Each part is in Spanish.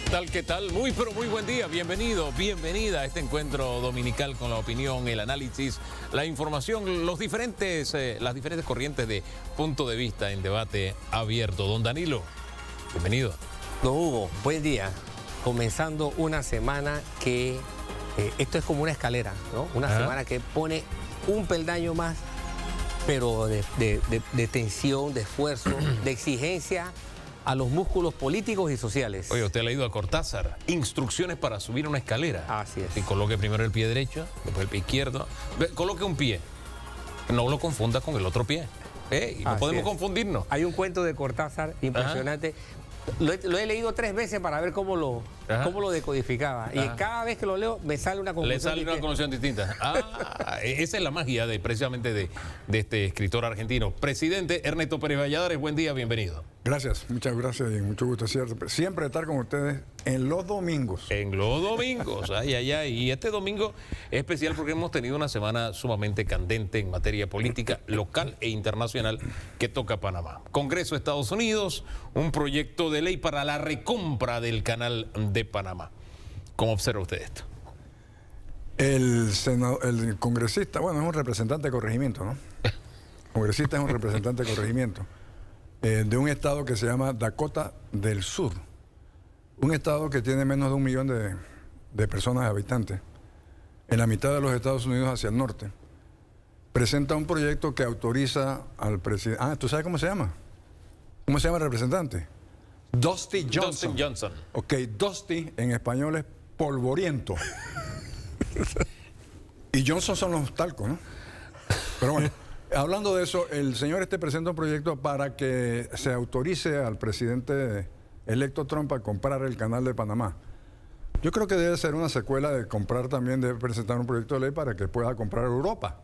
tal? ¿Qué tal? Muy, pero muy buen día. Bienvenido, bienvenida a este encuentro dominical con la opinión, el análisis, la información, las diferentes corrientes de punto de vista en debate abierto. Don Danilo, bienvenido. Don Hugo, buen día. Comenzando una semana que, esto es como una escalera, ¿no? Una semana que pone un peldaño más, pero de tensión, de esfuerzo, de exigencia a los músculos políticos y sociales. Oye, usted ha leído a Cortázar, instrucciones para subir una escalera. Así es. Y coloque primero el pie derecho, después el pie izquierdo. Coloque un pie, no lo confunda con el otro pie. Y no podemos confundirnos. Hay un cuento de Cortázar impresionante. Lo he leído 3 veces para ver cómo lo decodificaba. Y cada vez que lo leo me sale una conclusión distinta. Le sale una conclusión distinta. Esa es la magia precisamente de este escritor argentino. Presidente Ernesto Pérez Valladares, buen día, bienvenido. Gracias, muchas gracias y mucho gusto siempre estar con ustedes en los domingos. En los domingos, ay. Y este domingo es especial porque hemos tenido una semana sumamente candente en materia política local e internacional que toca Panamá. Congreso de Estados Unidos, un proyecto de ley para la recompra del canal de Panamá. ¿Cómo observa usted esto? El congresista, bueno, es un representante de corregimiento, ¿no? El congresista es un representante de corregimiento de un estado que se llama Dakota del Sur. Un estado que tiene menos de 1 millón de personas habitantes, en la mitad de los Estados Unidos hacia el norte. Presenta un proyecto que autoriza al presidente... ¿tú sabes cómo se llama? ¿Cómo se llama el representante? Dusty Johnson. Dusty Johnson. Ok, Dusty en español es polvoriento. Y Johnson son los talcos, ¿no? Pero bueno, hablando de eso, el señor presenta un proyecto para que se autorice al presidente electo Trump a comprar el canal de Panamá. Yo creo que debe ser una secuela de comprar también, debe presentar un proyecto de ley para que pueda comprar Europa.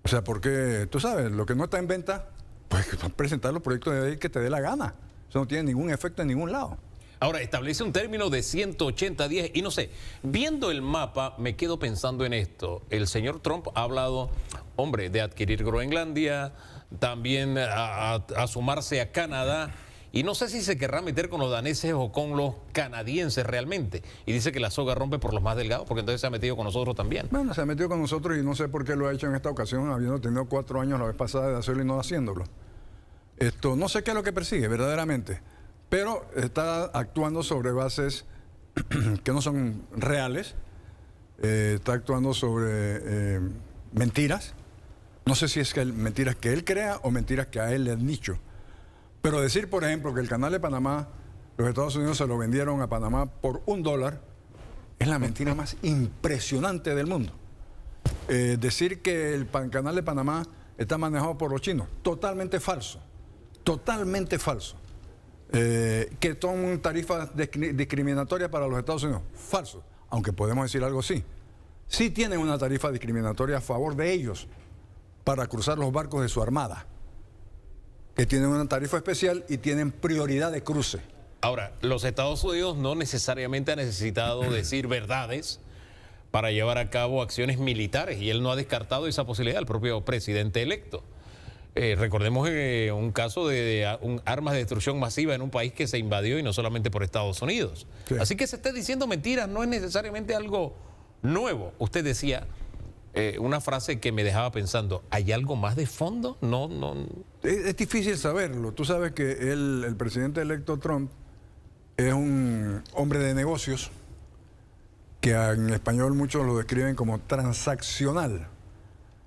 O sea, porque, tú sabes, lo que no está en venta, pues presentar los proyectos de ley que te dé la gana. Eso no tiene ningún efecto en ningún lado. Ahora, establece un término de 180 días y no sé, viendo el mapa me quedo pensando en esto. El señor Trump ha hablado, hombre, de adquirir Groenlandia, también a sumarse a Canadá y no sé si se querrá meter con los daneses o con los canadienses realmente. Y dice que la soga rompe por los más delgados porque entonces se ha metido con nosotros también. Bueno, se ha metido con nosotros y no sé por qué lo ha hecho en esta ocasión, habiendo tenido 4 años la vez pasada de hacerlo y no haciéndolo. No sé qué es lo que persigue verdaderamente, pero está actuando sobre bases que no son reales, está actuando sobre mentiras. No sé si es que mentiras que él crea o mentiras que a él le han dicho. Pero decir, por ejemplo, que el canal de Panamá, los Estados Unidos se lo vendieron a Panamá por $1, es la mentira más impresionante del mundo. Decir que el canal de Panamá está manejado por los chinos, totalmente falso. Totalmente falso. Que son tarifas discriminatorias para los Estados Unidos, falso. Aunque podemos decir algo así. Sí tienen una tarifa discriminatoria a favor de ellos para cruzar los barcos de su armada, que tienen una tarifa especial y tienen prioridad de cruce. Ahora, los Estados Unidos no necesariamente han necesitado decir verdades para llevar a cabo acciones militares y él no ha descartado esa posibilidad, el propio presidente electo. Recordemos un caso de armas de destrucción masiva en un país que se invadió y no solamente por Estados Unidos. Sí. Así que se esté diciendo mentiras no es necesariamente algo nuevo. Usted decía una frase que me dejaba pensando, ¿hay algo más de fondo? No. Es difícil saberlo. Tú sabes que el presidente electo Trump es un hombre de negocios que en español muchos lo describen como transaccional.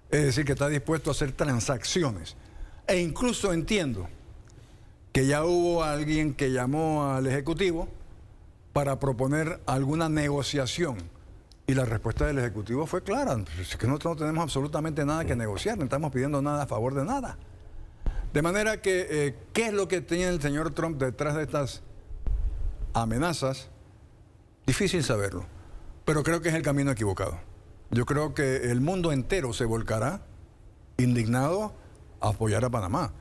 Es decir, que está dispuesto a hacer transacciones. E incluso entiendo que ya hubo alguien que llamó al Ejecutivo para proponer alguna negociación. Y la respuesta del Ejecutivo fue clara. Es que nosotros no tenemos absolutamente nada que negociar, no estamos pidiendo nada a favor de nada. De manera que, ¿qué es lo que tiene el señor Trump detrás de estas amenazas? Difícil saberlo, pero creo que es el camino equivocado. Yo creo que el mundo entero se volcará indignado a apoyar a Panamá.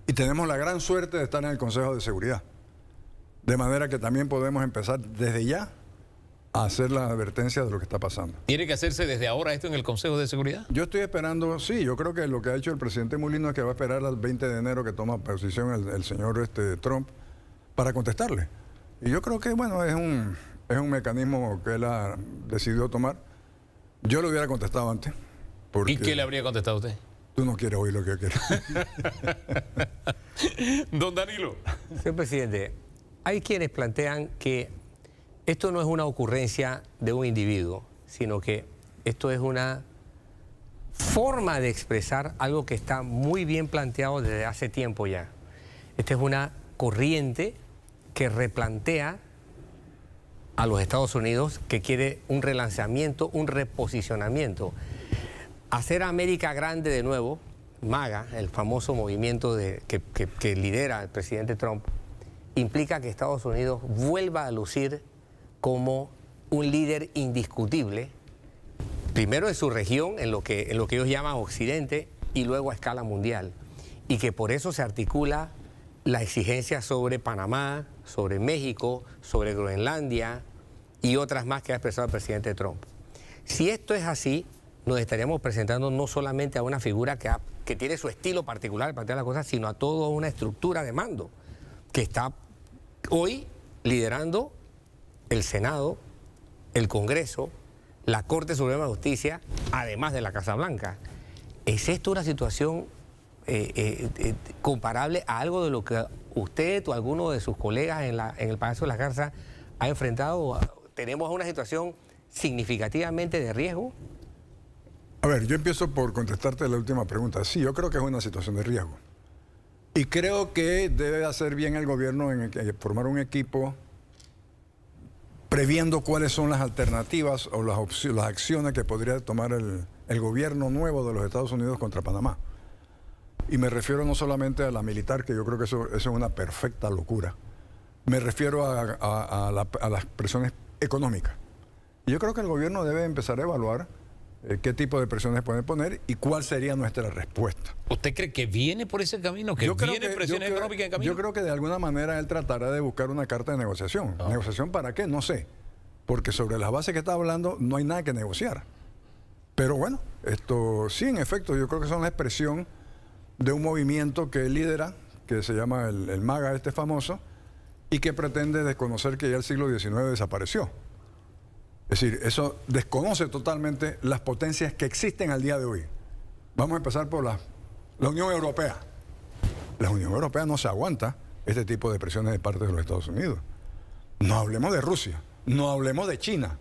Y tenemos la gran suerte de estar en el Consejo de Seguridad. De manera que también podemos empezar desde ya a hacer la advertencia de lo que está pasando. ¿Tiene que hacerse desde ahora esto en el Consejo de Seguridad? Yo estoy esperando, sí, yo creo que lo que ha hecho el presidente Mulino es que va a esperar al 20 de enero que toma posición el señor Trump para contestarle. Y yo creo que, bueno, es un mecanismo que él ha decidido tomar. Yo lo hubiera contestado antes. Porque ¿Y qué le habría contestado usted? tú no quieres oír lo que yo quiero. Don Danilo. Señor presidente, hay quienes plantean que esto no es una ocurrencia de un individuo, sino que esto es una forma de expresar algo que está muy bien planteado desde hace tiempo ya. Esta es una corriente que replantea a los Estados Unidos, que quiere un relanzamiento, un reposicionamiento. Hacer América grande de nuevo, MAGA, el famoso movimiento que lidera el presidente Trump, implica que Estados Unidos vuelva a lucir como un líder indiscutible, primero en su región, en lo que ellos llaman Occidente, y luego a escala mundial. Y que por eso se articula la exigencia sobre Panamá, sobre México, sobre Groenlandia y otras más que ha expresado el presidente Trump. Si esto es así, nos estaríamos presentando no solamente a una figura que tiene su estilo particular de plantear las cosas, sino a toda una estructura de mando que está hoy liderando el Senado, el Congreso, la Corte Suprema de Justicia, además de la Casa Blanca. ¿Es esto una situación comparable a algo de lo que usted o alguno de sus colegas en el Palacio de la Garza ha enfrentado? ¿Tenemos una situación significativamente de riesgo? A ver, yo empiezo por contestarte la última pregunta. Sí, yo creo que es una situación de riesgo. Y creo que debe hacer bien el gobierno en formar un equipo previendo cuáles son las alternativas o las acciones que podría tomar el gobierno nuevo de los Estados Unidos contra Panamá. Y me refiero no solamente a la militar, que yo creo que eso es una perfecta locura. Me refiero a las presiones económicas. Y yo creo que el gobierno debe empezar a evaluar qué tipo de presiones pueden poner y cuál sería nuestra respuesta. ¿Usted cree que viene por ese camino? ¿Que viene presiones económicas en camino? Yo creo que de alguna manera él tratará de buscar una carta de negociación. ¿Negociación para qué? No sé. Porque sobre las bases que está hablando no hay nada que negociar. Pero bueno, esto sí, en efecto, yo creo que son la expresión de un movimiento que él lidera, que se llama el MAGA, este famoso, y que pretende desconocer que ya el siglo XIX desapareció. Es decir, eso desconoce totalmente las potencias que existen al día de hoy. Vamos a empezar por la Unión Europea. La Unión Europea no se aguanta este tipo de presiones de parte de los Estados Unidos. No hablemos de Rusia, no hablemos de China.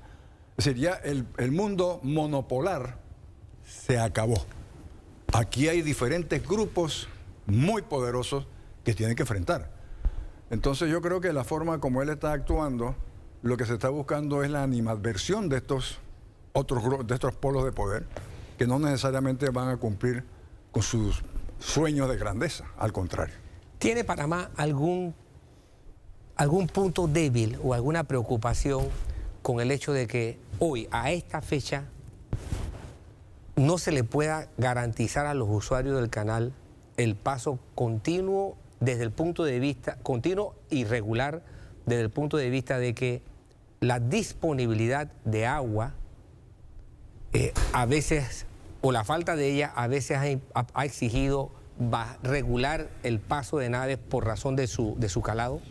Es decir, ya el mundo monopolar se acabó. Aquí hay diferentes grupos muy poderosos que tienen que enfrentar. Entonces yo creo que la forma como él está actuando, lo que se está buscando es la animadversión de estos polos de poder que no necesariamente van a cumplir con sus sueños de grandeza, al contrario. ¿Tiene Panamá algún punto débil o alguna preocupación con el hecho de que hoy, a esta fecha, no se le pueda garantizar a los usuarios del canal el paso continuo desde el punto de vista, continuo y regular, desde el punto de vista de que la disponibilidad de agua a veces, o la falta de ella, a veces ha exigido regular el paso de naves por razón de su calado?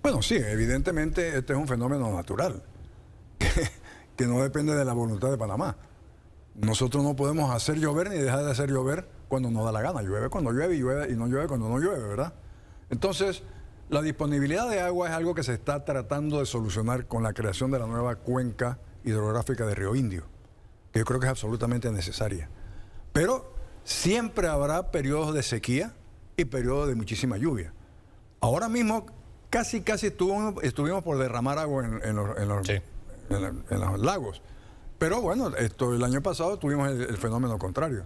Bueno, sí, evidentemente este es un fenómeno natural que no depende de la voluntad de Panamá. Nosotros no podemos hacer llover ni dejar de hacer llover cuando nos da la gana. Llueve cuando llueve y no llueve cuando no llueve, ¿verdad? Entonces, la disponibilidad de agua es algo que se está tratando de solucionar con la creación de la nueva cuenca hidrográfica de Río Indio, que yo creo que es absolutamente necesaria. Pero siempre habrá periodos de sequía y periodos de muchísima lluvia. Ahora mismo casi estuvimos por derramar agua en los lagos. Pero bueno, el año pasado tuvimos el fenómeno contrario.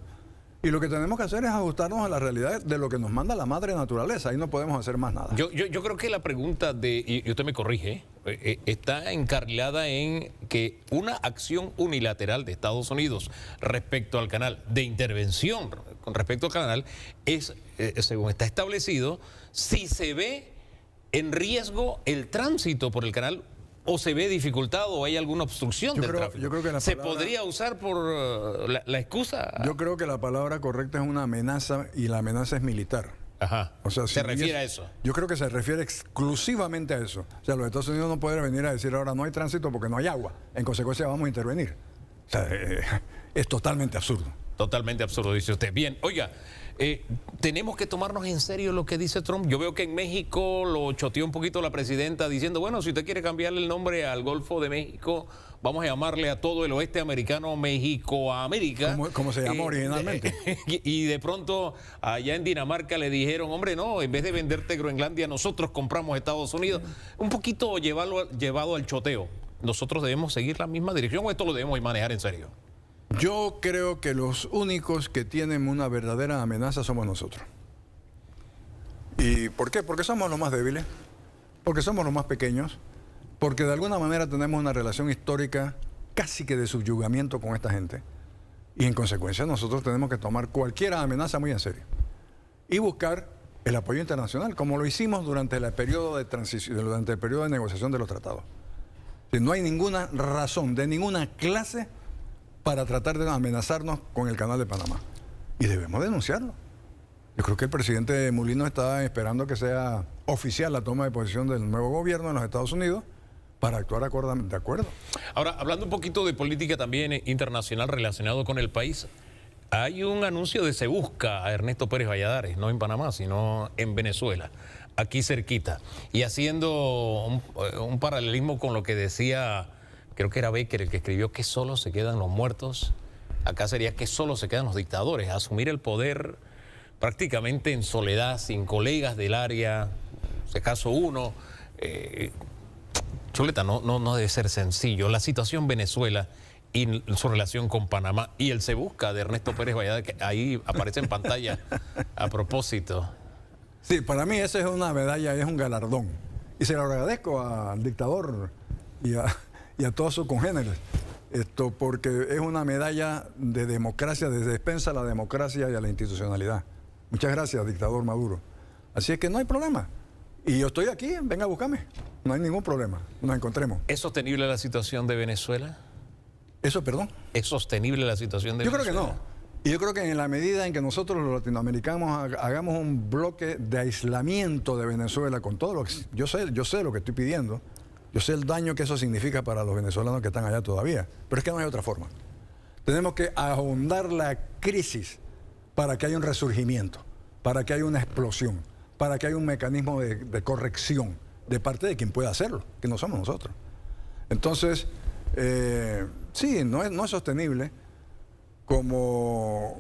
Y lo que tenemos que hacer es ajustarnos a la realidad de lo que nos manda la madre naturaleza. Ahí no podemos hacer más nada. Yo creo que la pregunta y usted me corrige, está encarrilada en que una acción unilateral de Estados Unidos respecto al canal, de intervención con respecto al canal, es, según está establecido, si se ve en riesgo el tránsito por el canal o se ve dificultado o hay alguna obstrucción del tráfico. Yo creo que ¿Se podría usar por la excusa? Yo creo que la palabra correcta es una amenaza y la amenaza es militar. Ajá. O sea, ¿Se refiere a eso? Yo creo que se refiere exclusivamente a eso. O sea, los Estados Unidos no pueden venir a decir ahora no hay tránsito porque no hay agua. En consecuencia vamos a intervenir. O sea, es totalmente absurdo. Totalmente absurdo, dice usted. Bien, oiga, tenemos que tomarnos en serio lo que dice Trump. Yo veo que en México lo choteó un poquito la presidenta diciendo, bueno, si usted quiere cambiarle el nombre al Golfo de México, vamos a llamarle a todo el oeste americano México-América. Como se llamó originalmente. Y de pronto allá en Dinamarca le dijeron, hombre, no, en vez de venderte Groenlandia, nosotros compramos Estados Unidos. Un poquito llevado al choteo. ¿Nosotros debemos seguir la misma dirección o esto lo debemos manejar en serio? Yo creo que los únicos que tienen una verdadera amenaza somos nosotros. ¿Y por qué? Porque somos los más débiles, porque somos los más pequeños, porque de alguna manera tenemos una relación histórica casi que de subyugamiento con esta gente. Y en consecuencia nosotros tenemos que tomar cualquier amenaza muy en serio y buscar el apoyo internacional, como lo hicimos durante el periodo de transición, durante el periodo de negociación de los tratados. Si no hay ninguna razón de ninguna clase para tratar de amenazarnos con el canal de Panamá. Y debemos denunciarlo. Yo creo que el presidente Mulino está esperando que sea oficial la toma de posición del nuevo gobierno en los Estados Unidos para actuar de acuerdo. Ahora, hablando un poquito de política también internacional relacionado con el país, hay un anuncio de Se Busca a Ernesto Pérez Valladares, no en Panamá, sino en Venezuela, aquí cerquita. Y haciendo un paralelismo con lo que decía, creo que era Baker el que escribió que solo se quedan los muertos. Acá sería que solo se quedan los dictadores, asumir el poder prácticamente en soledad, sin colegas del área, si acaso uno. Chuleta, no debe ser sencillo. La situación Venezuela y su relación con Panamá y el Se Busca de Ernesto Pérez Valladares, que ahí aparece en pantalla a propósito. Sí, para mí esa es una medalla, es un galardón. Y se lo agradezco al dictador y a todos sus congéneres. Porque es una medalla de democracia, de defensa a la democracia y a la institucionalidad. Muchas gracias, dictador Maduro. Así es que no hay problema. Y yo estoy aquí, venga a buscarme. No hay ningún problema, nos encontremos. ¿Es sostenible la situación de Venezuela? ¿Eso, perdón? ¿Es sostenible la situación de Yo Venezuela? creo que no. Y yo creo que en la medida en que nosotros los latinoamericanos hagamos un bloque de aislamiento de Venezuela con todo lo que... Yo sé lo que estoy pidiendo. Yo sé el daño que eso significa para los venezolanos que están allá todavía. Pero es que no hay otra forma. Tenemos que ahondar la crisis para que haya un resurgimiento, para que haya una explosión, para que haya un mecanismo de corrección de parte de quien pueda hacerlo, que no somos nosotros. Entonces, sí, no es sostenible, como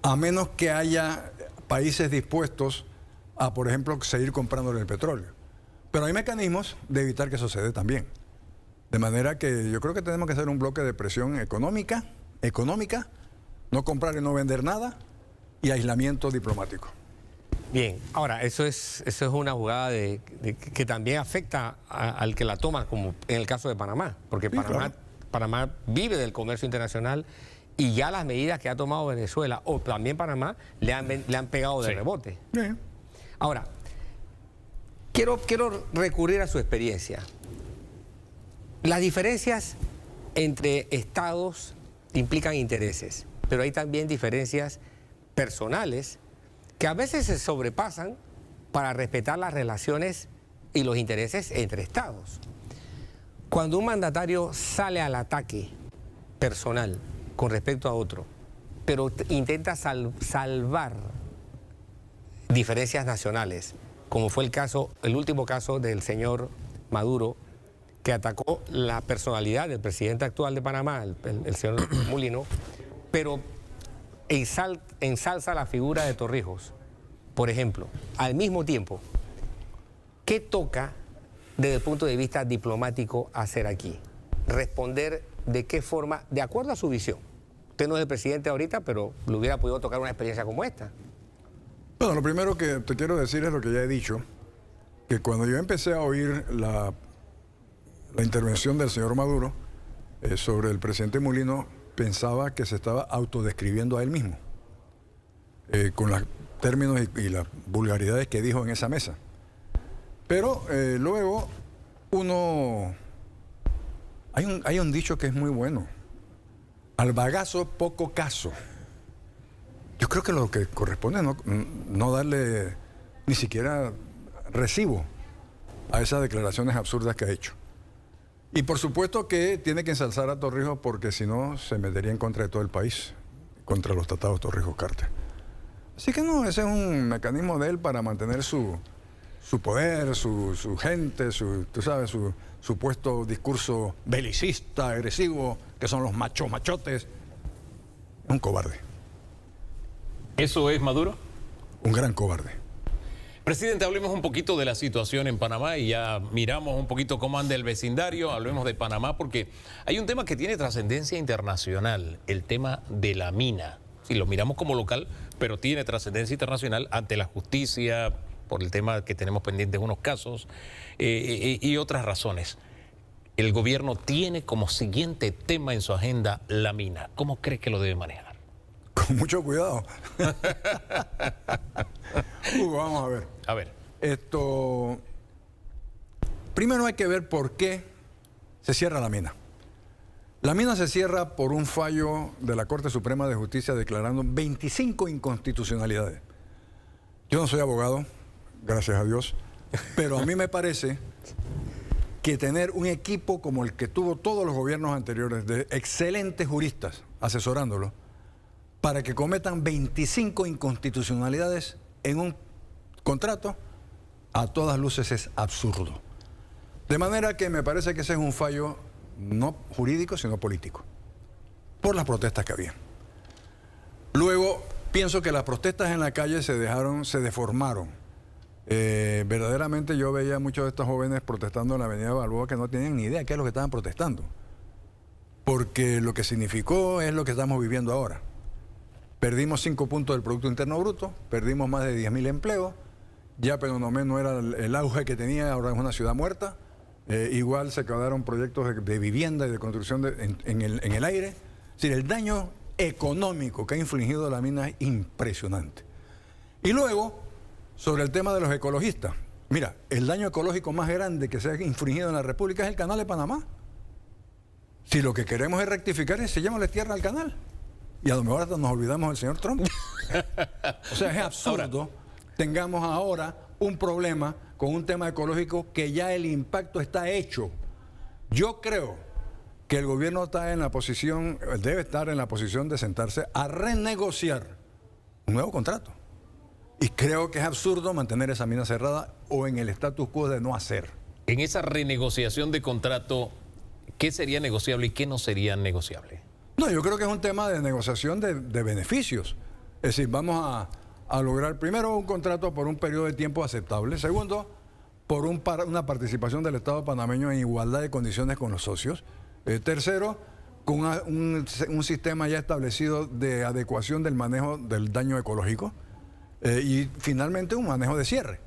a menos que haya países dispuestos a, por ejemplo, seguir comprándole el petróleo. Pero hay mecanismos de evitar que eso se dé también. De manera que yo creo que tenemos que hacer un bloque de presión económica, no comprar y no vender nada, y aislamiento diplomático. Bien, ahora, eso es una jugada que también afecta al que la toma, como en el caso de Panamá, porque Sí, claro. Panamá vive del comercio internacional y ya las medidas que ha tomado Venezuela, o también Panamá, le han pegado de rebote. Sí. Ahora, quiero recurrir a su experiencia. Las diferencias entre estados implican intereses, pero hay también diferencias personales que a veces se sobrepasan para respetar las relaciones y los intereses entre estados. Cuando un mandatario sale al ataque personal con respecto a otro, pero intenta salvar diferencias nacionales, como fue el último caso del señor Maduro, que atacó la personalidad del presidente actual de Panamá, el señor Mulino, pero ensalza la figura de Torrijos, por ejemplo. Al mismo tiempo, ¿qué toca desde el punto de vista diplomático hacer aquí? Responder de qué forma, de acuerdo a su visión. Usted no es el presidente ahorita, pero le hubiera podido tocar una experiencia como esta. Bueno, lo primero que te quiero decir es lo que ya he dicho, que cuando yo empecé a oír la intervención del señor Maduro sobre el presidente Mulino, pensaba que se estaba autodescribiendo a él mismo, con los términos y las vulgaridades que dijo en esa mesa. Pero luego hay un dicho que es muy bueno: al bagazo poco caso. yo creo que lo que corresponde es no darle ni siquiera recibo a esas declaraciones absurdas que ha hecho. Y por supuesto que tiene que ensalzar a Torrijos porque si no se metería en contra de todo el país, contra los tratados Torrijos-Carter. Así que no, ese es un mecanismo de él para mantener su poder, su gente, tú sabes, su supuesto discurso belicista, agresivo, que son los machotes. Es un cobarde. ¿Eso es Maduro? Un gran cobarde. Presidente, hablemos un poquito de la situación en Panamá y ya miramos un poquito cómo anda el vecindario. Hablemos de Panamá porque hay un tema que tiene trascendencia internacional, el tema de la mina. Si lo miramos como local, pero tiene trascendencia internacional ante la justicia, por el tema que tenemos pendientes unos casos y otras razones. El gobierno tiene como siguiente tema en su agenda la mina. ¿Cómo cree que lo debe manejar? Con mucho cuidado. Hugo, vamos a ver. A ver. Primero hay que ver por qué se cierra la mina. La mina se cierra por un fallo de la Corte Suprema de Justicia declarando 25 inconstitucionalidades. Yo no soy abogado, gracias a Dios, pero a mí me parece que tener un equipo como el que tuvo todos los gobiernos anteriores, de excelentes juristas asesorándolo, para que cometan 25 inconstitucionalidades en un contrato, a todas luces es absurdo. De manera que me parece que ese es un fallo no jurídico, sino político, por las protestas que había. Luego, pienso que las protestas en la calle se deformaron. Verdaderamente yo veía a muchos de estos jóvenes protestando en la avenida Balboa que no tenían ni idea de qué es lo que estaban protestando. Porque lo que significó es lo que estamos viviendo ahora. Perdimos 5 puntos del Producto Interno Bruto, perdimos más de 10.000 empleos, ya Penonomé no era el auge que tenía, ahora es una ciudad muerta. Igual se quedaron proyectos de vivienda y de construcción en el aire. Es decir, el daño económico que ha infligido la mina es impresionante. Y luego, sobre el tema de los ecologistas. Mira, el daño ecológico más grande que se ha infligido en la República es el canal de Panamá. Si lo que queremos es rectificar, se llama tierra al canal. Y a lo mejor hasta nos olvidamos del señor Trump. O sea, es absurdo tengamos ahora un problema con un tema ecológico que ya el impacto está hecho. Yo creo que el gobierno está en la posición, debe estar en la posición de sentarse a renegociar un nuevo contrato. Y creo que es absurdo mantener esa mina cerrada o en el status quo de no hacer. En esa renegociación de contrato, ¿qué sería negociable y qué no sería negociable? No, yo creo que es un tema de negociación de beneficios. Es decir, vamos a lograr primero un contrato por un periodo de tiempo aceptable. Segundo, por una participación del Estado panameño en igualdad de condiciones con los socios. Tercero, con un sistema ya establecido de adecuación del manejo del daño ecológico. Y finalmente un manejo de cierre.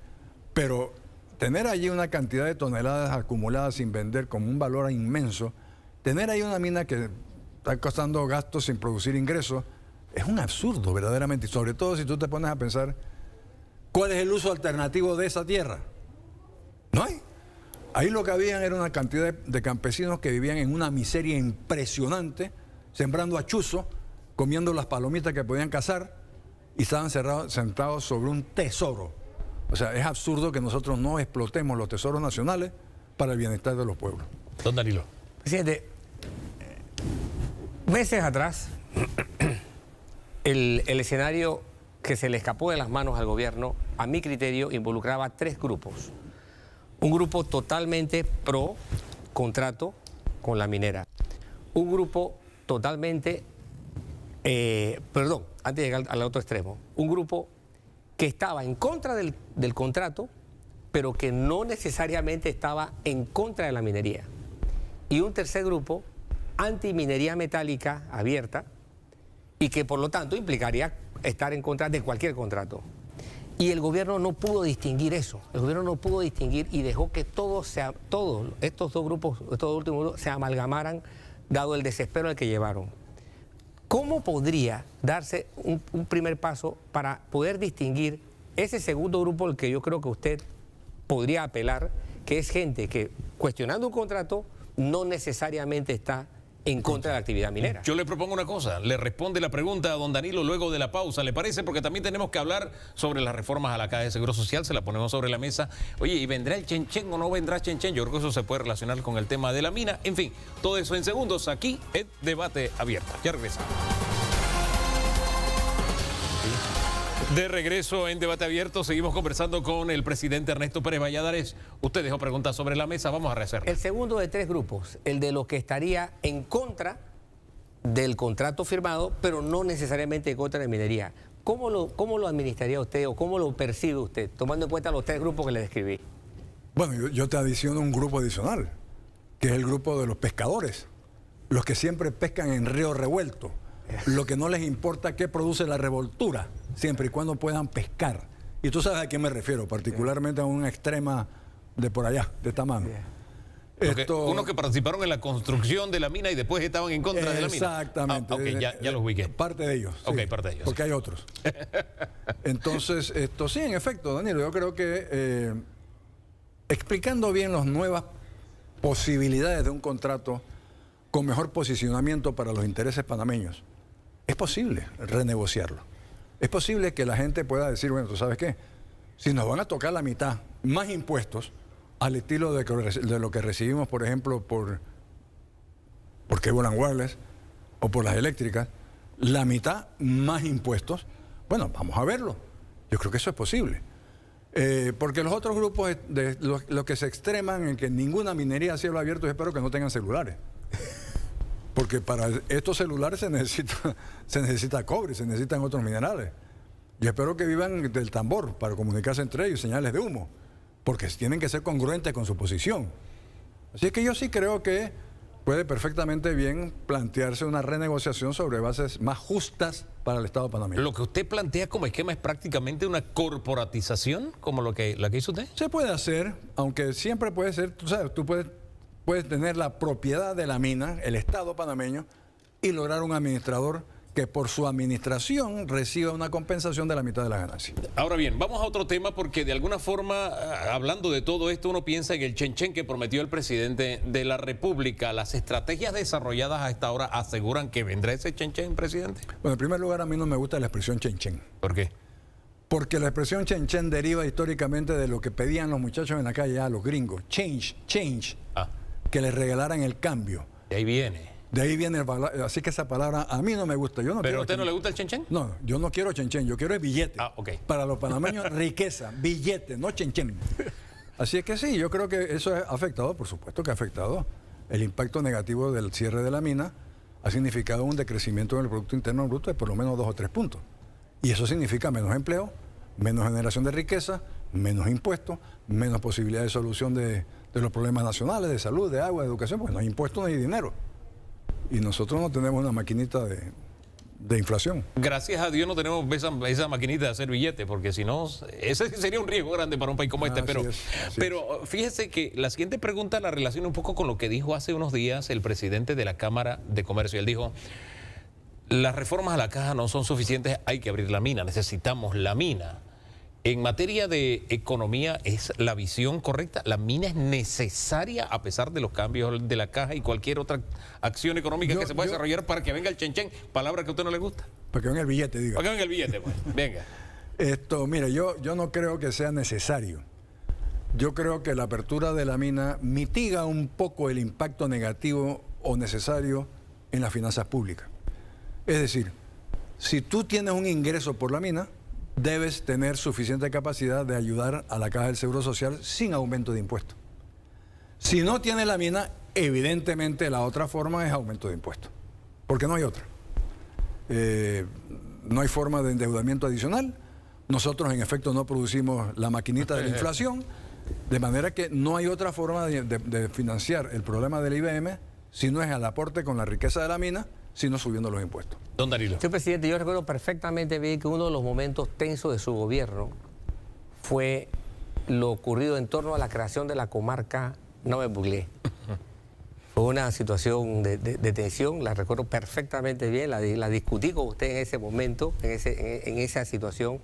Pero tener allí una cantidad de toneladas acumuladas sin vender con un valor inmenso, tener ahí una mina que está costando gastos sin producir ingresos, es un absurdo verdaderamente. Y sobre todo si tú te pones a pensar, ¿cuál es el uso alternativo de esa tierra? No hay. Ahí lo que habían era una cantidad de campesinos que vivían en una miseria impresionante, sembrando achuzo, comiendo las palomitas que podían cazar, y estaban sentados sobre un tesoro. O sea, es absurdo que nosotros no explotemos los tesoros nacionales para el bienestar de los pueblos. Don Danilo. Presidente, meses atrás, el escenario que se le escapó de las manos al gobierno, a mi criterio, involucraba 3 grupos. Un grupo totalmente pro contrato con la minera. Un grupo totalmente, antes de llegar al otro extremo, un grupo que estaba en contra del contrato, pero que no necesariamente estaba en contra de la minería. Y un tercer grupo, antiminería metálica abierta, y que por lo tanto implicaría estar en contra de cualquier contrato. Y el gobierno no pudo distinguir eso. El gobierno no pudo distinguir y dejó que todos estos dos grupos, estos últimos grupos, se amalgamaran, dado el desespero al que llevaron. ¿Cómo podría darse un primer paso para poder distinguir ese segundo grupo al que yo creo que usted podría apelar, que es gente que, cuestionando un contrato, no necesariamente está en contra de la actividad minera. Yo le propongo una cosa, le responde la pregunta a don Danilo luego de la pausa, ¿le parece? Porque también tenemos que hablar sobre las reformas a la Caja de Seguro Social, se la ponemos sobre la mesa. Oye, ¿y vendrá el chenchen o no vendrá chenchen? Yo creo que eso se puede relacionar con el tema de la mina. En fin, todo eso en segundos aquí en Debate Abierto. Ya regresamos. De regreso en Debate Abierto, seguimos conversando con el presidente Ernesto Pérez Valladares. Usted dejó preguntas sobre la mesa, vamos a rehacer. El segundo de 3 grupos, el de los que estaría en contra del contrato firmado, pero no necesariamente en contra de minería. ¿Cómo lo administraría usted o cómo lo percibe usted, tomando en cuenta los 3 grupos que le describí? Bueno, yo te adiciono un grupo adicional, que es el grupo de los pescadores, los que siempre pescan en río revuelto, lo que no les importa qué produce la revoltura, siempre y cuando puedan pescar. Y tú sabes a quién me refiero, particularmente a una extrema de por allá, de esta mano. Unos que participaron en la construcción de la mina y después estaban en contra de la mina. Exactamente. Ya los ubiqué. Parte de ellos. Ok, sí, parte de ellos. Porque hay otros. Entonces, sí, en efecto, Danilo, yo creo que explicando bien las nuevas posibilidades de un contrato con mejor posicionamiento para los intereses panameños, es posible renegociarlo. Es posible que la gente pueda decir, bueno, ¿tú sabes qué? Si nos van a tocar la mitad, más impuestos, al estilo de lo que recibimos, por ejemplo, por Cable & Wireless o por las eléctricas, la mitad más impuestos, bueno, vamos a verlo. Yo creo que eso es posible. Porque los otros grupos, los que se extreman en que ninguna minería a cielo abierto, yo espero que no tengan celulares. Porque para estos celulares se necesita cobre, se necesitan otros minerales. Yo espero que vivan del tambor para comunicarse entre ellos, señales de humo, porque tienen que ser congruentes con su posición. Así es que yo sí creo que puede perfectamente bien plantearse una renegociación sobre bases más justas para el Estado panameño. Lo que usted plantea como esquema es prácticamente una corporatización, como la que hizo usted. Se puede hacer, aunque siempre puede ser, tú sabes, tú puedes tener la propiedad de la mina, el Estado panameño, y lograr un administrador que por su administración reciba una compensación de la mitad de la ganancia. Ahora bien, vamos a otro tema porque de alguna forma, hablando de todo esto, uno piensa en el chenchen que prometió el presidente de la República. ¿Las estrategias desarrolladas a esta hora aseguran que vendrá ese chenchen, presidente? Bueno, en primer lugar, a mí no me gusta la expresión chenchen. ¿Por qué? Porque la expresión chenchen deriva históricamente de lo que pedían los muchachos en la calle, a los gringos. Change. Que les regalaran el cambio. De ahí viene. De ahí viene, así que esa palabra a mí no me gusta. Yo no ¿Pero a quiero usted no le gusta el chenchen? No, yo no quiero chenchen, yo quiero el billete. Ah, ok. Para los panameños, riqueza, billete, no chenchen. Así es que sí, yo creo que eso ha afectado, por supuesto que ha afectado. El impacto negativo del cierre de la mina ha significado un decrecimiento en el Producto Interno Bruto de por lo menos 2 o 3 puntos. Y eso significa menos empleo, menos generación de riqueza, menos impuestos, menos posibilidad de solución de los problemas nacionales, de salud, de agua, de educación, porque no hay impuestos ni dinero. Y nosotros no tenemos una maquinita de inflación. Gracias a Dios no tenemos esa maquinita de hacer billetes, porque si no, ese sería un riesgo grande para un país como este. Pero fíjese que la siguiente pregunta la relaciona un poco con lo que dijo hace unos días el presidente de la Cámara de Comercio. Él dijo, las reformas a la caja no son suficientes, hay que abrir la mina, necesitamos la mina. En materia de economía, ¿es la visión correcta? ¿La mina es necesaria a pesar de los cambios de la caja y cualquier otra acción económica que se pueda desarrollar para que venga el chenchen? Palabra que a usted no le gusta. Para que venga el billete, diga. Para que venga el billete, pues. Venga. Mire, yo no creo que sea necesario. Yo creo que la apertura de la mina mitiga un poco el impacto negativo o necesario en las finanzas públicas. Es decir, si tú tienes un ingreso por la mina, debes tener suficiente capacidad de ayudar a la Caja del Seguro Social sin aumento de impuestos. Si no tiene la mina, evidentemente la otra forma es aumento de impuestos, porque no hay otra. No hay forma de endeudamiento adicional. Nosotros, en efecto, no producimos la maquinita de la inflación, de manera que no hay otra forma de financiar el problema del IBM si no es al aporte con la riqueza de la mina, sino subiendo los impuestos. Don Danilo. Señor presidente, yo recuerdo perfectamente bien que uno de los momentos tensos de su gobierno fue lo ocurrido en torno a la creación de la comarca Nové-Buglé. Fue una situación de tensión, la recuerdo perfectamente bien, la discutí con usted en ese momento, en esa situación.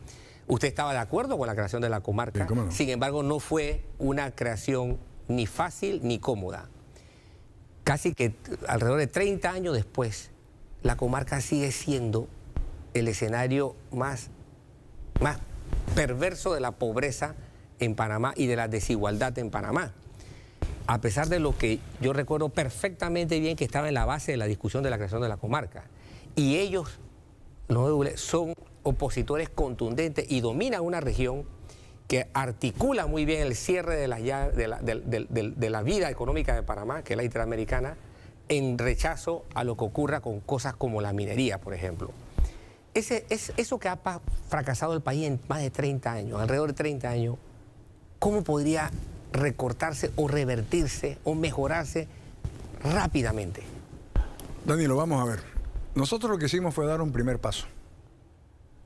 Usted estaba de acuerdo con la creación de la comarca, ¿cómo no? Sin embargo no fue una creación ni fácil ni cómoda. casi que alrededor de 30 años después, la comarca sigue siendo el escenario más perverso de la pobreza en Panamá y de la desigualdad en Panamá. A pesar de lo que yo recuerdo perfectamente bien que estaba en la base de la discusión de la creación de la comarca. Y ellos, los dobles, son opositores contundentes y dominan una región que articula muy bien el cierre de la vida económica de Panamá, que es la interamericana, en rechazo a lo que ocurra con cosas como la minería, por ejemplo. Eso que ha fracasado el país en más de 30 años, alrededor de 30 años, ¿cómo podría recortarse o revertirse o mejorarse rápidamente? Danilo, vamos a ver. Nosotros lo que hicimos fue dar un primer paso.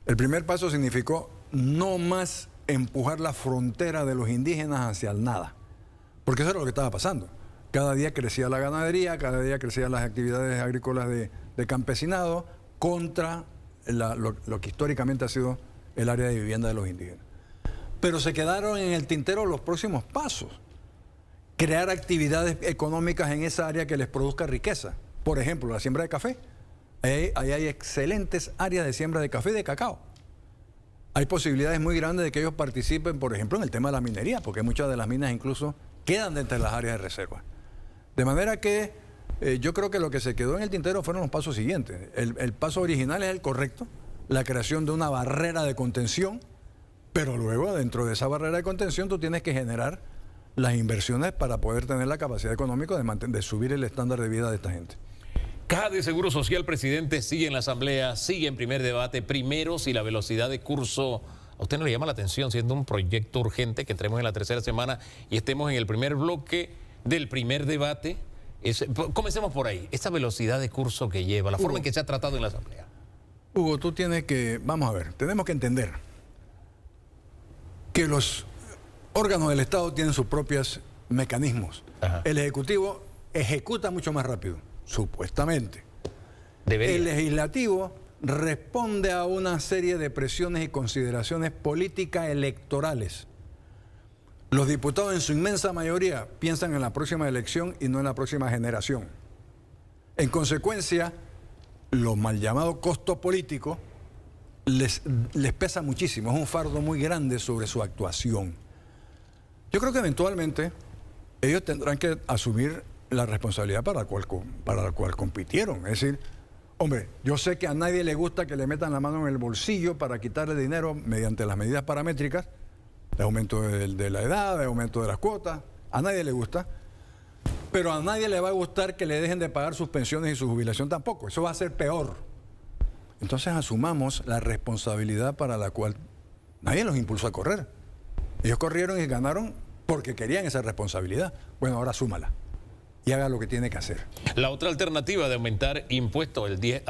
El primer paso significó no más empujar la frontera de los indígenas hacia el nada. Porque eso era lo que estaba pasando. Cada día crecía la ganadería, cada día crecían las actividades agrícolas de campesinado contra lo que históricamente ha sido el área de vivienda de los indígenas. Pero se quedaron en el tintero los próximos pasos. Crear actividades económicas en esa área que les produzca riqueza. Por ejemplo, la siembra de café. Ahí hay excelentes áreas de siembra de café y de cacao. Hay posibilidades muy grandes de que ellos participen, por ejemplo, en el tema de la minería, porque muchas de las minas incluso quedan dentro de las áreas de reserva. De manera que yo creo que lo que se quedó en el tintero fueron los pasos siguientes. El paso original es el correcto, la creación de una barrera de contención, pero luego dentro de esa barrera de contención tú tienes que generar las inversiones para poder tener la capacidad económica de subir el estándar de vida de esta gente. Caja de Seguro Social, presidente, sigue en la Asamblea, sigue en primer debate. Primero, si la velocidad de curso a usted no le llama la atención, siendo un proyecto urgente, que entremos en la tercera semana y estemos en el primer bloque del primer debate. Comencemos por ahí. Esta velocidad de curso que lleva, la forma en que se ha tratado en la Asamblea. Hugo, tú tienes que, vamos a ver, tenemos que entender que los órganos del Estado tienen sus propios mecanismos. Ajá. El Ejecutivo ejecuta mucho más rápido, supuestamente. Debería. El Legislativo responde a una serie de presiones y consideraciones políticas electorales. Los diputados en su inmensa mayoría piensan en la próxima elección y no en la próxima generación. En consecuencia, los mal llamados costos políticos les pesa muchísimo, es un fardo muy grande sobre su actuación. Yo creo que eventualmente ellos tendrán que asumir la responsabilidad para la cual compitieron. Es decir, hombre, yo sé que a nadie le gusta que le metan la mano en el bolsillo para quitarle dinero mediante las medidas paramétricas, de aumento de la edad, de aumento de las cuotas, a nadie le gusta, pero a nadie le va a gustar que le dejen de pagar sus pensiones y su jubilación tampoco, eso va a ser peor. Entonces asumamos la responsabilidad para la cual nadie los impulsó a correr. Ellos corrieron y ganaron porque querían esa responsabilidad. Bueno, ahora asúmala y haga lo que tiene que hacer. La otra alternativa de aumentar impuestos de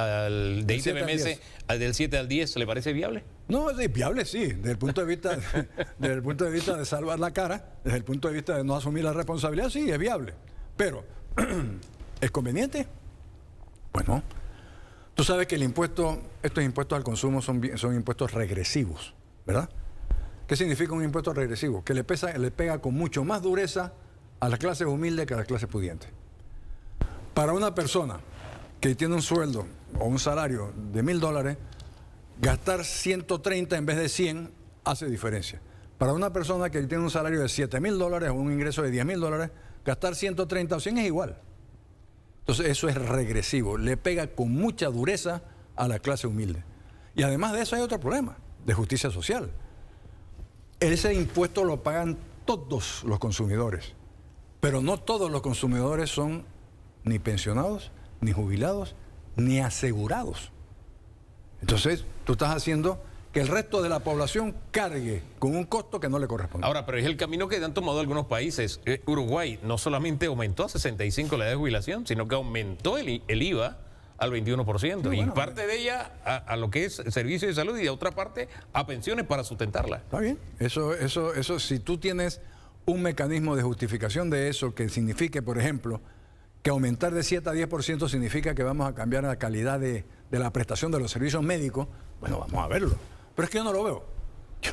ITBMS del 7 al 10, ¿le parece viable? No, es viable, sí, desde el punto de vista de salvar la cara, desde el punto de vista de no asumir la responsabilidad, sí, es viable. Pero, ¿es conveniente? Bueno, tú sabes que estos impuestos al consumo son impuestos regresivos, ¿verdad? ¿Qué significa un impuesto regresivo? Que le pega con mucho más dureza a las clases humildes que a las clases pudientes. Para una persona que tiene un sueldo o un salario de $1,000, gastar 130 en vez de 100 hace diferencia. Para una persona que tiene un salario de $7,000 o un ingreso de $10,000, gastar 130 o 100 es igual. Entonces eso es regresivo, le pega con mucha dureza a la clase humilde. Y además de eso hay otro problema, de justicia social. Ese impuesto lo pagan todos los consumidores, pero no todos los consumidores son ni pensionados, ni jubilados, ni asegurados. Entonces, tú estás haciendo que el resto de la población cargue con un costo que no le corresponde. Ahora, pero es el camino que han tomado algunos países. Uruguay no solamente aumentó a 65 la edad de jubilación, sino que aumentó el IVA al 21%. Sí, bueno, y parte de ella a lo que es servicio de salud y de otra parte a pensiones para sustentarla. Está bien. Eso, si tú tienes un mecanismo de justificación de eso que signifique, por ejemplo, que aumentar de 7 a 10% significa que vamos a cambiar la calidad de la prestación de los servicios médicos, bueno, vamos a verlo. Pero es que yo no lo veo.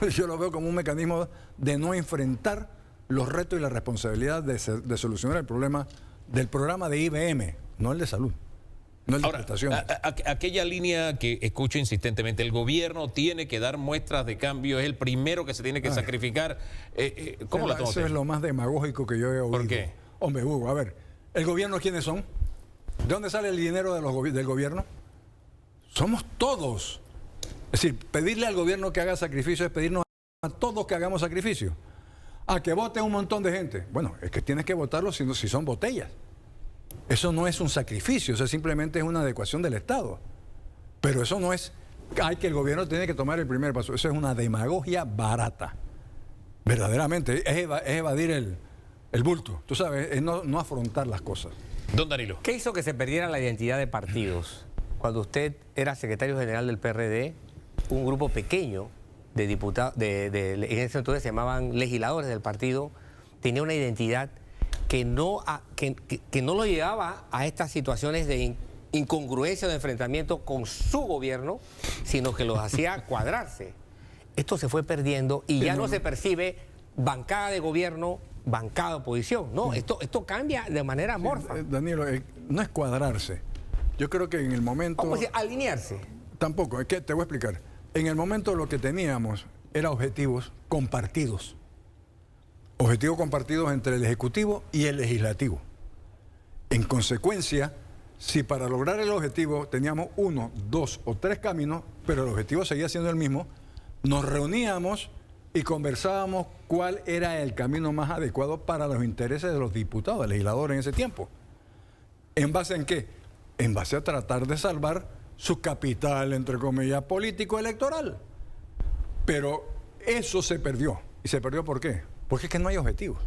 Yo lo veo como un mecanismo de no enfrentar los retos y la responsabilidad de solucionar el problema del programa de IBM, no el de salud, no el de Ahora, prestaciones. aquella línea que escucho insistentemente, el gobierno tiene que dar muestras de cambio, es el primero que se tiene que sacrificar. ¿Cómo la toma Eso usted? es lo más demagógico que yo he oído. ¿Por qué? Hombre, Hugo, a ver, ¿el gobierno quiénes son? ¿De dónde sale el dinero del gobierno? Somos todos. Es decir, pedirle al gobierno que haga sacrificio es pedirnos a todos que hagamos sacrificio. A que vote un montón de gente. Bueno, es que tienes que votarlo si son botellas. Eso no es un sacrificio, eso simplemente es una adecuación del Estado. Pero eso no es, que el gobierno tiene que tomar el primer paso. Eso es una demagogia barata. Verdaderamente, es evadir el bulto. Tú sabes, es no afrontar las cosas. Don Danilo. ¿Qué hizo que se perdiera la identidad de partidos? Cuando usted era secretario general del PRD, un grupo pequeño de diputados, en ese entonces se llamaban legisladores del partido, tenía una identidad que no lo llevaba a estas situaciones de incongruencia o de enfrentamiento con su gobierno, sino que los hacía cuadrarse. Esto se fue perdiendo y ya no se percibe bancada de gobierno, bancada de oposición. No, esto cambia de manera amorfa. Danilo, no es cuadrarse. Yo creo que en el momento... Vamos a decir, alinearse. Tampoco, es que te voy a explicar. En el momento lo que teníamos era objetivos compartidos. Objetivos compartidos entre el Ejecutivo y el Legislativo. En consecuencia, si para lograr el objetivo teníamos 1, 2 o 3 caminos, pero el objetivo seguía siendo el mismo, nos reuníamos y conversábamos cuál era el camino más adecuado para los intereses de los diputados, legisladores en ese tiempo. ¿En base en qué? En base a tratar de salvar su capital, entre comillas, político-electoral. Pero eso se perdió. ¿Y se perdió por qué? Porque es que no hay objetivos.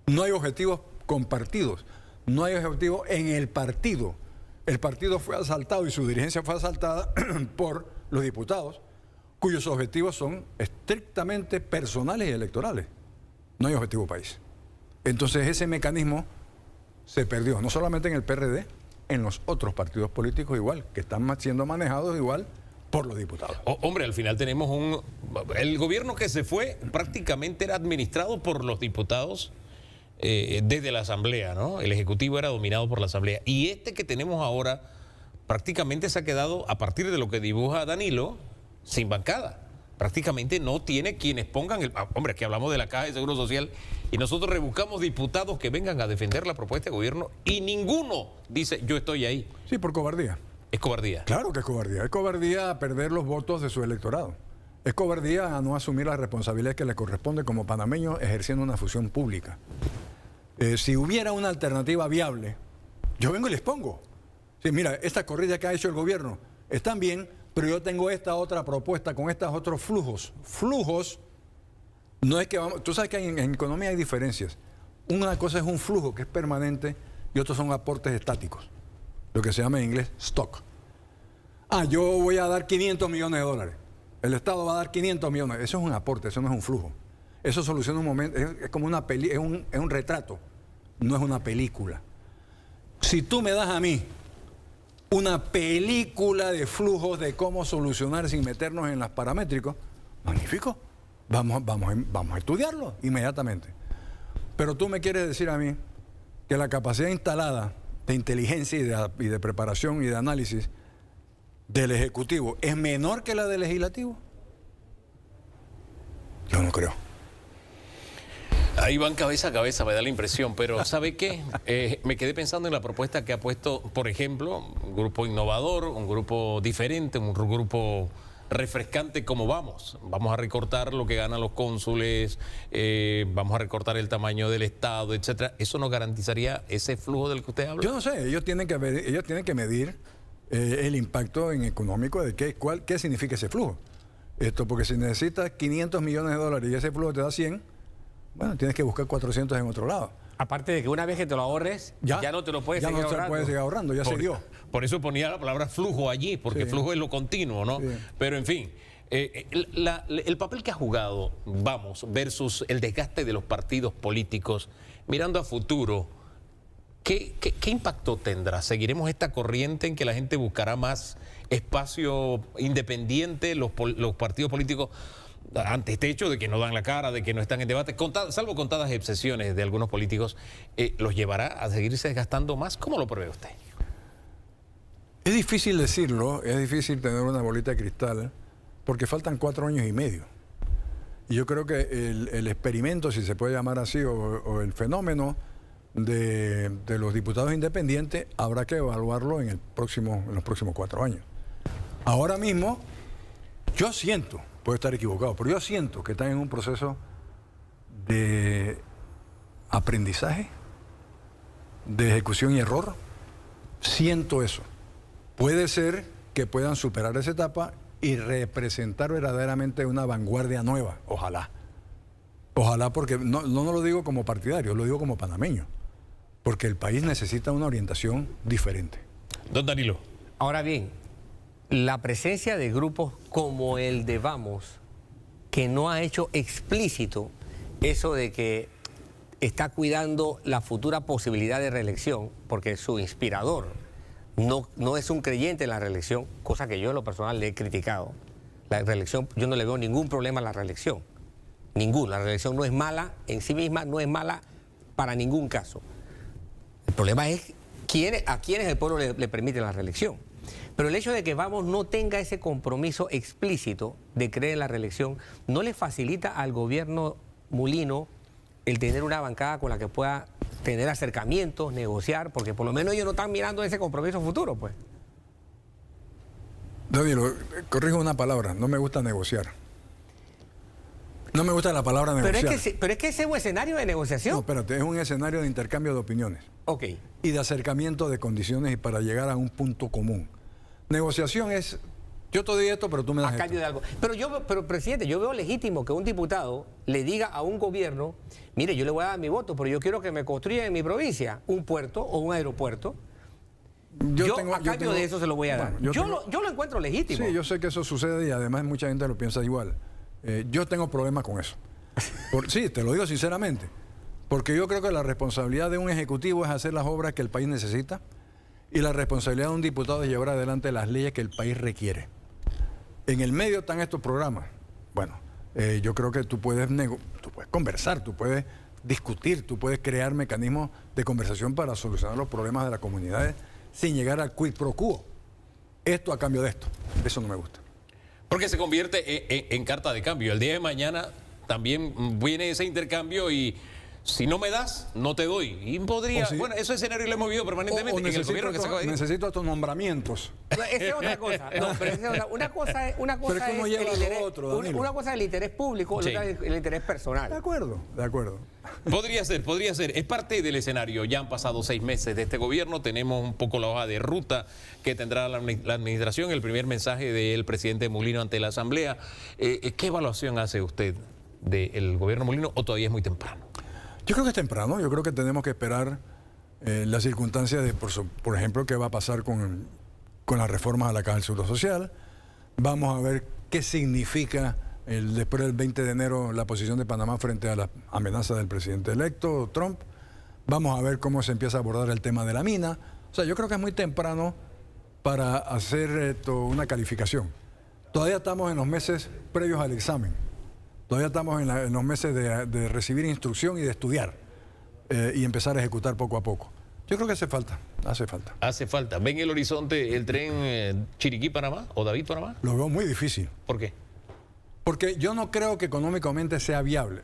No hay objetivos compartidos. No hay objetivos en el partido. El partido fue asaltado y su dirigencia fue asaltada por los diputados, cuyos objetivos son estrictamente personales y electorales. No hay objetivo país. Entonces ese mecanismo se perdió, no solamente en el PRD, en los otros partidos políticos igual, que están siendo manejados igual por los diputados. Hombre, al final tenemos el gobierno que se fue prácticamente era administrado por los diputados desde la Asamblea, ¿no? El Ejecutivo era dominado por la Asamblea. Y este que tenemos ahora prácticamente se ha quedado, a partir de lo que dibuja Danilo, sin bancada. Prácticamente no tiene quienes pongan hombre, aquí hablamos de la Caja de Seguro Social y nosotros rebuscamos diputados que vengan a defender la propuesta de gobierno y ninguno dice yo estoy ahí. Sí, por cobardía. Es cobardía. Claro que es cobardía. Es cobardía a perder los votos de su electorado. Es cobardía a no asumir la responsabilidad que le corresponde como panameño ejerciendo una función pública. Si hubiera una alternativa viable, yo vengo y les pongo. Sí, mira, esta corrida que ha hecho el gobierno están bien, pero yo tengo esta otra propuesta con estos otros flujos. Flujos, no es que vamos... Tú sabes que en economía hay diferencias. Una cosa es un flujo que es permanente y otros son aportes estáticos. Lo que se llama en inglés stock. Yo voy a dar 500 millones de dólares. El Estado va a dar 500 millones. Eso es un aporte, eso no es un flujo. Eso soluciona un momento, es como una es un retrato, no es una película. Si tú me das a mí una película de flujos de cómo solucionar sin meternos en los paramétricos, magnífico. Vamos a estudiarlo inmediatamente. Pero tú me quieres decir a mí que la capacidad instalada de inteligencia y de preparación y de análisis del Ejecutivo es menor que la del Legislativo. Yo no creo. Ahí van cabeza a cabeza, me da la impresión, pero ¿sabe qué? Me quedé pensando en la propuesta que ha puesto, por ejemplo, un grupo innovador, un grupo diferente, un grupo refrescante como vamos a recortar lo que ganan los cónsules, vamos a recortar el tamaño del Estado, etcétera. ¿Eso nos garantizaría ese flujo del que usted habla? Yo no sé, ellos tienen que medir el impacto en económico de qué significa ese flujo. Porque si necesitas 500 millones de dólares y ese flujo te da 100, bueno, tienes que buscar 400 en otro lado. Aparte de que una vez que te lo ahorres, ya no te lo puedes seguir ahorrando. Ya no se puede seguir ahorrando, ya se dio. Por eso ponía la palabra flujo allí, porque flujo es lo continuo, ¿no? Sí. Pero en fin, el papel que ha jugado Vamos versus el desgaste de los partidos políticos, mirando a futuro, ¿qué impacto tendrá? ¿Seguiremos esta corriente en que la gente buscará más espacio independiente, los partidos políticos ante este hecho de que no dan la cara, de que no están en debate, salvo contadas excepciones de algunos políticos, los llevará a seguirse desgastando más? ¿Cómo lo prevé usted? Es difícil decirlo, es difícil tener una bolita de cristal, porque faltan 4 años y medio. Y yo creo que el experimento, si se puede llamar así, o el fenómeno de los diputados independientes, habrá que evaluarlo en los próximos 4 años. Ahora mismo, yo siento, puedo estar equivocado, pero yo siento que están en un proceso de aprendizaje, de ejecución y error. Siento eso. Puede ser que puedan superar esa etapa y representar verdaderamente una vanguardia nueva. Ojalá. Ojalá, porque no lo digo como partidario, lo digo como panameño. Porque el país necesita una orientación diferente. Don Danilo. Ahora bien, la presencia de grupos como el de Vamos, que no ha hecho explícito eso de que está cuidando la futura posibilidad de reelección, porque su inspirador no es un creyente en la reelección, cosa que yo en lo personal le he criticado. La reelección, yo no le veo ningún problema a la reelección. Ningún. La reelección no es mala en sí misma, no es mala para ningún caso. El problema es a quiénes el pueblo le permite la reelección. Pero el hecho de que Vamos no tenga ese compromiso explícito de creer en la reelección no le facilita al gobierno Mulino el tener una bancada con la que pueda tener acercamientos, negociar, porque por lo menos ellos no están mirando ese compromiso futuro, pues. Danilo, corrijo una palabra, no me gusta negociar. No me gusta la palabra negociar. Pero es que ese es un escenario de negociación. No, espérate, es un escenario de intercambio de opiniones. Ok. Y de acercamiento de condiciones y para llegar a un punto común. Negociación es, yo te doy esto, pero tú me das a esto. cambio de algo. Pero, presidente, yo veo legítimo que un diputado le diga a un gobierno, mire, yo le voy a dar mi voto, pero yo quiero que me construyan en mi provincia un puerto o un aeropuerto. A cambio de eso se lo voy a dar. Yo lo encuentro legítimo. Sí, yo sé que eso sucede y además mucha gente lo piensa igual. Yo tengo problemas con eso. Sí, te lo digo sinceramente. Porque yo creo que la responsabilidad de un ejecutivo es hacer las obras que el país necesita y la responsabilidad de un diputado es llevar adelante las leyes que el país requiere. En el medio están estos programas. Bueno, yo creo que tú puedes conversar, tú puedes discutir, tú puedes crear mecanismos de conversación para solucionar los problemas de las comunidades sin llegar al quid pro quo. Esto a cambio de esto. Eso no me gusta. Porque se convierte en carta de cambio. El día de mañana también viene ese intercambio y si no me das, no te doy. Y podría, bueno, ese escenario lo hemos vivido permanentemente en el gobierno que se acaba de ir. Necesito estos nombramientos. Esa es otra cosa. No, pero esa es una cosa es una cosa es el interés público, Sí. otra es el interés personal. De acuerdo. Podría ser. Es parte del escenario. Ya han pasado 6 meses de este gobierno. Tenemos un poco la hoja de ruta que tendrá la administración. El primer mensaje del presidente Mulino ante la Asamblea. ¿Qué evaluación hace usted del gobierno Mulino o todavía es muy temprano? Yo creo que es temprano. Yo creo que tenemos que esperar las circunstancias de, por ejemplo, qué va a pasar con las reformas a la Caja del Seguro Social. Vamos a ver qué significa después del 20 de enero la posición de Panamá frente a la amenaza del presidente electo, Trump. Vamos a ver cómo se empieza a abordar el tema de la mina. O sea, yo creo que es muy temprano para hacer una calificación. Todavía estamos en los meses previos al examen. Todavía estamos en los meses de recibir instrucción y de estudiar y empezar a ejecutar poco a poco. Yo creo que hace falta. Hace falta. ¿Ven el horizonte el tren Chiriquí-Panamá o David-Panamá? Lo veo muy difícil. ¿Por qué? Porque yo no creo que económicamente sea viable.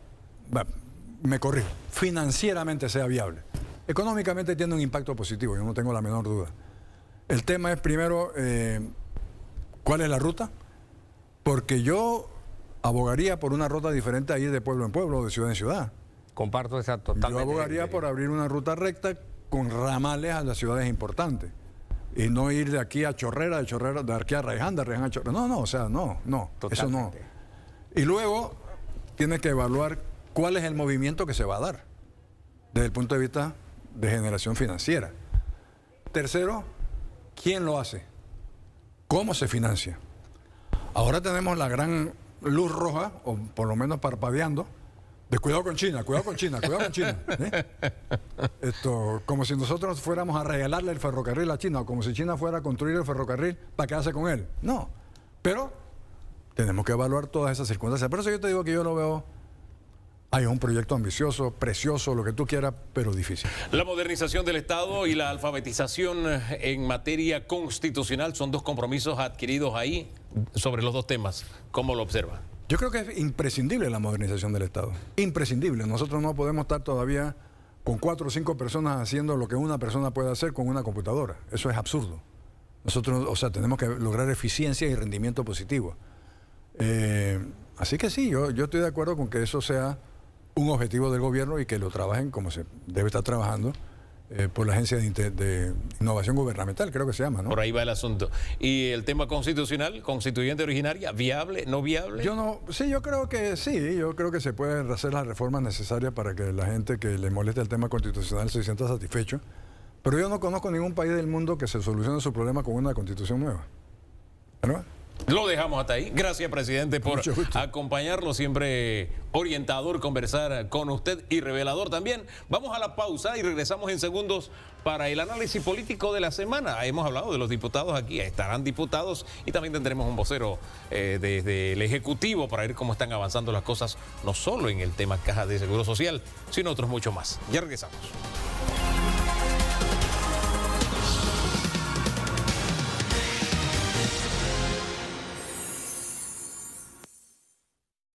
Me corrijo, financieramente sea viable. Económicamente tiene un impacto positivo, yo no tengo la menor duda. El tema es primero, ¿cuál es la ruta? Porque yo abogaría por una ruta diferente a ir de pueblo en pueblo, de ciudad en ciudad. Comparto esa totalmente. Yo abogaría por abrir una ruta recta con ramales a las ciudades importantes. Y no ir de aquí a Chorrera, de aquí a Raiján, de Raiján a Chorrera. No, o sea, no, eso no. Y luego tienes que evaluar cuál es el movimiento que se va a dar desde el punto de vista de generación financiera. Tercero, ¿quién lo hace? ¿Cómo se financia? Ahora tenemos la gran luz roja, o por lo menos parpadeando, de cuidado con China. Como si nosotros fuéramos a regalarle el ferrocarril a China, o como si China fuera a construir el ferrocarril para quedarse con él. No, pero tenemos que evaluar todas esas circunstancias. Por eso yo te digo que yo lo veo, hay un proyecto ambicioso, precioso, lo que tú quieras, pero difícil. La modernización del Estado y la alfabetización en materia constitucional son dos compromisos adquiridos ahí sobre los dos temas. ¿Cómo lo observa? Yo creo que es imprescindible la modernización del Estado. Imprescindible. Nosotros no podemos estar todavía con 4 o 5 personas haciendo lo que una persona puede hacer con una computadora. Eso es absurdo. Nosotros, o sea, tenemos que lograr eficiencia y rendimiento positivo. Así que sí, yo estoy de acuerdo con que eso sea un objetivo del gobierno y que lo trabajen como se debe estar trabajando por la Agencia de Innovación Gubernamental, creo que se llama, ¿no? Por ahí va el asunto. ¿Y el tema constitucional, constituyente originaria, viable, no viable? Yo creo que sí, yo creo que se pueden hacer las reformas necesarias para que la gente que le moleste el tema constitucional se sienta satisfecho, pero yo no conozco ningún país del mundo que se solucione su problema con una constitución nueva. ¿No? Lo dejamos hasta ahí. Gracias, presidente, por acompañarnos. Siempre orientador conversar con usted y revelador también. Vamos a la pausa y regresamos en segundos para el análisis político de la semana. Hemos hablado de los diputados aquí, estarán diputados y también tendremos un vocero desde el Ejecutivo para ver cómo están avanzando las cosas, no solo en el tema Caja de Seguro Social, sino otros mucho más. Ya regresamos.